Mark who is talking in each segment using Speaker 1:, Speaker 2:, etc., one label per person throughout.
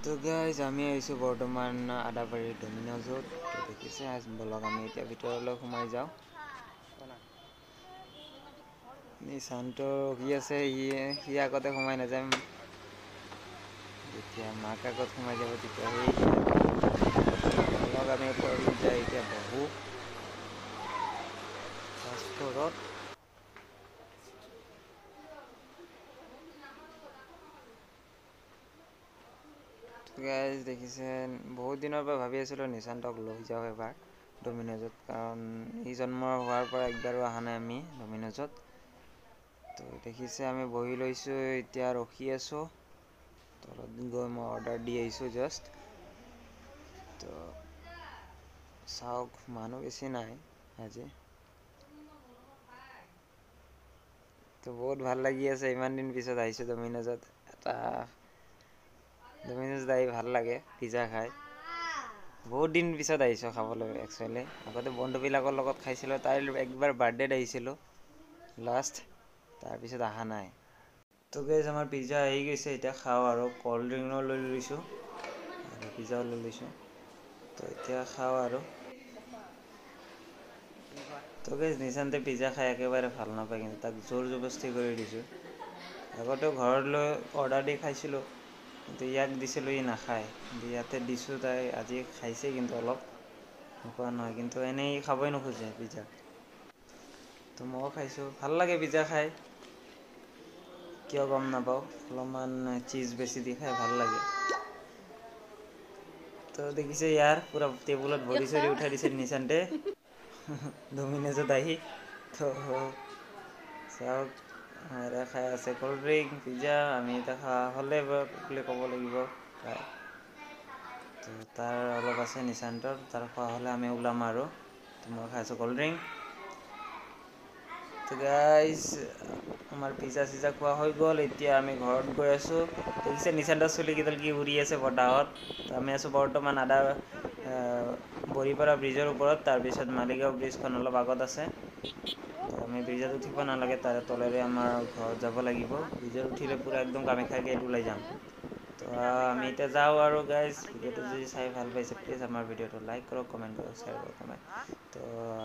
Speaker 1: তো গাইজ আমি আহিছোঁ বৰ্তমান আদাবাৰী ডমিনজত। তো দেখিছে বলক আমি এতিয়া ভিতৰলৈ সোমাই যাওঁ। নিশান্ত ৰখি আছে, সি আগতে সোমাই নাযায়। যেতিয়া মাক আগত সোমাই যাব তেতিয়া বলক আমি ওপৰলৈ যাই এতিয়া বহোঁ ফাৰ্ষ্ট ফ্ল'ৰত। গাইজ দেখিছে বহুত দিনৰ পৰা ভাবি আছিলোঁ নিশান্তক লৈ যাওঁ এবাৰ ডমিনজত, কাৰণ ই জন্ম হোৱাৰ পৰা একবাৰো অহা নাই আমি ডমিনজত। তো দেখিছে আমি বহি লৈছোঁ, এতিয়া ৰখি আছোঁ। তলত গৈ মই অৰ্ডাৰ দি আহিছোঁ জাষ্ট। তো চাওক মানুহ বেছি নাই আজি। তো বহুত ভাল লাগি আছে, ইমান দিন পিছত আহিছোঁ ডমিনজত। ডমিনজ আহি ভাল লাগে পিজ্জা খাই। বহুত দিন পিছত আহিছোঁ খাবলৈ একচুৱেলি। আগতে বন্ধুবিলাকৰ লগত খাইছিলোঁ, তাইৰ একবাৰ বাৰ্থডেত আহিছিলোঁ লাষ্ট, তাৰপিছত অহা নাই। তো গাইজ আমাৰ পিজ্জা আহি গৈছে, এতিয়া খাওঁ আৰু ক'ল্ড ড্ৰিংকো লৈ লৈছোঁ আৰু পিজ্জাও লৈ লৈছোঁ। তো এতিয়া খাওঁ আৰু। তো গাইজ নিশান্তে পিজ্জা খাই একেবাৰে ভাল নাপায়, কিন্তু তাক জোৰ জবস্তি কৰি দিছোঁ। আগতেও ঘৰলৈ অৰ্ডাৰ দি খাইছিলোঁ, কিন্তু ইয়াক দিছিলোঁ ই নাখায়। কিন্তু ইয়াতে দিছোঁ, তাই আজি খাইছে কিন্তু অলপ, নোখোৱা নহয়, কিন্তু এনেই খাবই নোখোজে পিজ্জা। তো ময়ো খাইছোঁ, ভাল লাগে পিজ্জা খাই, কিয় গম নাপাওঁ। অলপমান চীজ বেছি দি খাই ভাল লাগে। তো দেখিছে ইয়াৰ পূৰা টেবুলত ভৰি চৰি উঠাই দিছে নিশান্তে ডমিনজত আহি। তো চাওক এৰা খাই আছে ক'ল্ড ড্ৰিংক পিজ্জা, আমি এতিয়া খোৱা হ'লে বুলি ক'ব লাগিব প্ৰায়। তো তাৰ অলপ আছে নিশান্তৰ, তাৰ খোৱা হ'লে আমি ওলাম আৰু। তো মই খাই আছোঁ ক'ল্ড ড্ৰিংক। তো গাইজ আমাৰ পিজ্জা চিজ্জা খোৱা হৈ গ'ল, এতিয়া আমি ঘৰত গৈ আছোঁ। দেখিছে নিশান্তৰ চুলিকেইডাল কি উৰি আছে বতাহত। তো আমি আছোঁ বৰ্তমান বৰিপাৰা ব্ৰিজৰ ওপৰত, তাৰপিছত মালিগাঁও ব্ৰিজখন অলপ আগত আছে। তো আমি ব্ৰিজত উঠিব নালাগে, তাৰে তলেৰে আমাৰ ঘৰত যাব লাগিব। ব্ৰিজত উঠিলে পূৰা একদম কামাখ্যা গেট ওলাই যাম। তো আমি এতিয়া যাওঁ আৰু গাইজ। ভিডিঅ'টো যদি চাই ভাল পাইছে প্লিজ আমাৰ ভিডিঅ'টো লাইক কৰক, কমেণ্ট কৰক, শ্বেয়াৰ কৰক কমেণ্ট। তো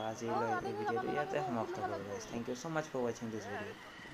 Speaker 1: আজিলৈ এই ভিডিঅ'টো ইয়াতে সমাপ্ত কৰোঁ guys. Thank you so' much for ৱাচিং দিছ ভিডিঅ'।